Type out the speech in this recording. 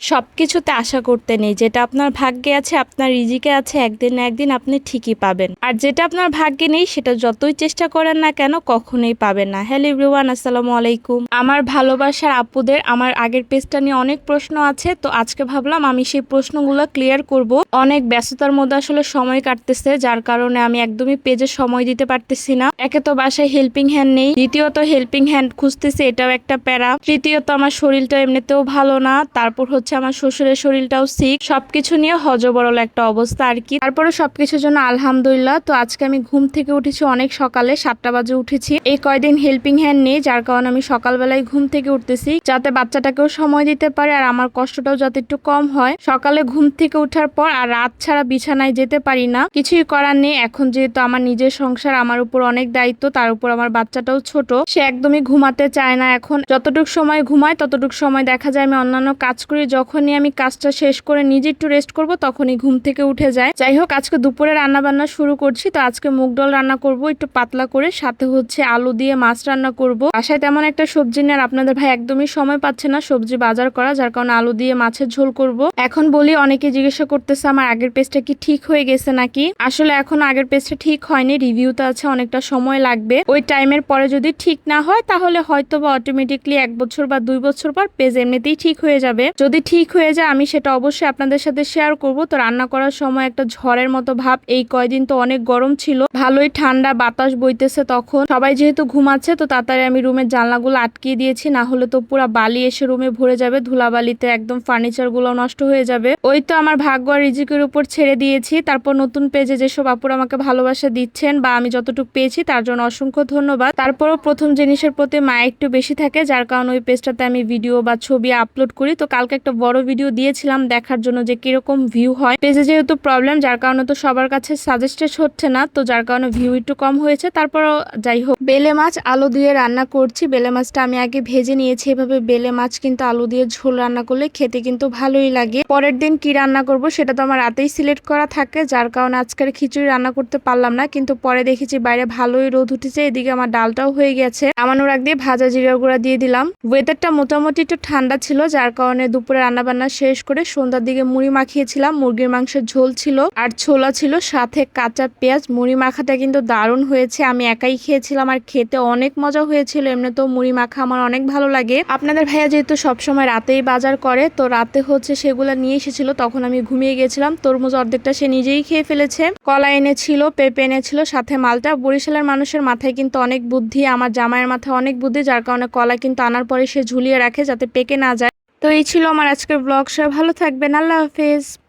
সবকিছুতে আশা করতে নেই। যেটা আপনার ভাগ্যে আছে, আপনার রিজিকে আছে, একদিন না একদিন আপনি ঠিকই পাবেন। আর যেটা আপনার ভাগ্যে নেই সেটা যতই চেষ্টা করেন না কেন কখনোই পাবেন না। হ্যালো এভরিওয়ান, আসসালামু আলাইকুম। আমার ভালোবাসার আপুদের আমার আগের পেজটা নিয়ে অনেক প্রশ্ন আছে, তো আজকে ভাবলাম আমি সেই প্রশ্নগুলো ক্লিয়ার করব। অনেক ব্যস্ততার মধ্যে আসলে সময় কাটতেছে, যার কারণে আমি একদমই পেজে সময় দিতে পারতেছি না। একে তো বাসায় হেল্পিং হ্যান্ড নেই, দ্বিতীয়ত হেল্পিং হ্যান্ড খুঁজতেছি, এটাও একটা প্যারা। তৃতীয়ত আমার শরীরটা এমনিতেও ভালো না, তারপর হচ্ছে আমার শ্বশুরের শরীরটাও সিক। সবকিছু নিয়ে হজবরল একটা অবস্থা আর কি। তারপরে সবকিছুর জন্য আলহামদুলিল্লাহ। তো আজকে আমি ঘুম থেকে উঠেছি অনেক সকালে, 7টা বাজে উঠেছি। এই কয়দিন হেল্পিং হ্যান্ড নেই, যার কারণে আমি সকালবেলায় ঘুম থেকে উঠতেছি, যাতে বাচ্চাটাকেও সময় দিতে পারে আর আমার কষ্টটাও যাতে একটু কম হয়। সকালে ঘুম থেকে উঠার পর আর রাত ছাড়া বিছানায় যেতে পারি না, কিছুই করার নেই। এখন যেহেতু আমার নিজের সংসার, আমার উপর অনেক দায়িত্ব, তার উপর আমার বাচ্চাটাও ছোট, সে একদমই ঘুমাতে চায় না। এখন যতটুকু সময় ঘুমায় ততটুকু সময় দেখা যায় আমি অন্যান্য কাজ করি। যখনই আমি কাজটা শেষ করে নিজে একটু রেস্ট করব তখনই ঘুম থেকে উঠে যায়। যাই হোক, আজকে দুপুরে রান্না বান্না শুরু করছি। তো আজকে মুগ ডাল রান্না করব একটু পাতলা করে, সাথে হচ্ছে আলু দিয়ে মাছ রান্না করব। বাসায় তেমন একটা সবজি নেই আর আপনাদের ভাই একদমই সময় পাচ্ছে না সবজি বাজার করা, যার কারণে আলু দিয়ে মাছের ঝোল করব। এখন বলি, অনেকে জিজ্ঞাসা করতেছে আমার আগের পেজটা কি ঠিক হয়ে গেছে নাকি। আসলে এখন আগের পেজটা ঠিক হয়নি, রিভিউতে আছে, অনেকটা সময় লাগবে। ওই টাইমের পরে যদি ঠিক না হয় তাহলে হয়তো বা অটোমেটিকলি 1 বছর বা 2 বছর পর পেজ এমনিতেই ঠিক হয়ে যাবে। যদি ঠিক হয়ে যায় আমি সেটা অবশ্যই আপনাদের সাথে শেয়ার করব। তো রান্না করার সময় একটা ঝড়ের মতো ভাব, এই কয়দিন তো অনেক গরম ছিল, ভালোই ঠান্ডা বাতাস বইতেছে। তখন সবাই যেহেতু ঘুমাচ্ছে তো তাড়াতাড়ি আমি রুমের জানলাগুলো আটকিয়ে দিয়েছি, না হলে তো পুরো বালি এসে রুমে ভরে যাবে, ধুলাবালিতে একদম ফার্নিচার গুলো নষ্ট হয়ে যাবে। ওই তো আমার ভাগ্য আর রিজিকের উপর ছেড়ে দিয়েছি। তারপর নতুন পেজে যেসব আপুরা আমাকে ভালোবাসা দিচ্ছেন বা আমি যতটুকু পেয়েছি তার জন্য অসংখ্য ধন্যবাদ। তারপরও প্রথম জিনিসের প্রতি মায়া একটু বেশি থাকে, যার কারণে ওই পেজটাতে আমি ভিডিও বা ছবি আপলোড করি। তো কালকে একটা বড় ভিডিও দিয়েছিলাম দেখার জন্য যে কিরকম ভিউ হয়। পেজে যেহেতু প্রবলেম, যার কারণে তো সবার কাছে সাজেস্টেড হচ্ছে না, তো যার কারণে ভিউ একটু কম হয়েছে। তারপরও যাই হোক, বেলে মাছ আলু দিয়ে রান্না করছি। বেলে মাছটা আমি আগে ভেজে নিয়েছি। এভাবে বেলে মাছ কিন্তু আলু দিয়ে ঝোল রান্না করলে খেতে কিন্তু ভালোই লাগে। পরের দিন কি রান্না করব সেটা তো আমার রাতেই সিলেক্ট করা থাকে, যার কারণে আজকের খিচুড়ি রান্না করতে পারলাম না। কিন্তু পরে দেখেছি বাইরে ভালোই রোদ উঠেছে, এদিকে আমার ডালটাও হয়ে গেছে। নামানোর আগ দিয়ে ভাজা জিরা গুঁড়া দিয়ে দিলাম। ওয়েদারটা মোটামুটি একটু ঠান্ডা ছিল, যার কারণে দুপুরে রান্না বান্না শেষ করে সন্ধ্যার দিকে মুড়ি মাখিয়েছিলাম। মুরগির মাংসের ঝোল ছিল আর ছোলা ছিল, সাথে কাঁচা পেঁয়াজ। মুড়ি মাখাটা কিন্তু দারুণ হয়েছে, আমি একাই খেয়েছিলাম আর খেতে অনেক মজা হয়েছিল। এমনিতেও মুড়ি মাখা আমার অনেক ভালো লাগে। আপনাদের ভাইয়া যেহেতু সবসময় রাতেই বাজার করে, তো রাতে হচ্ছে সেগুলা নিয়ে এসেছিল, তখন আমি ঘুমিয়ে গেছিলাম। তরমুজ অর্ধেকটা সে নিজেই খেয়ে ফেলেছে। কলা এনেছিল, পেঁপে এনেছিল, সাথে মালটা। বরিশালের মানুষের মাথায় কিন্তু অনেক বুদ্ধি, আমার জামাইয়ের মাথায় অনেক বুদ্ধি, যার কারণে কলা কিন্তু আনার পরে সে ঝুলিয়ে রাখে যাতে পেকে না যায়। তো এই ছিল আমার আজকের ব্লগ। সবাই ভালো থাকবেন, আল্লাহ হাফেজ।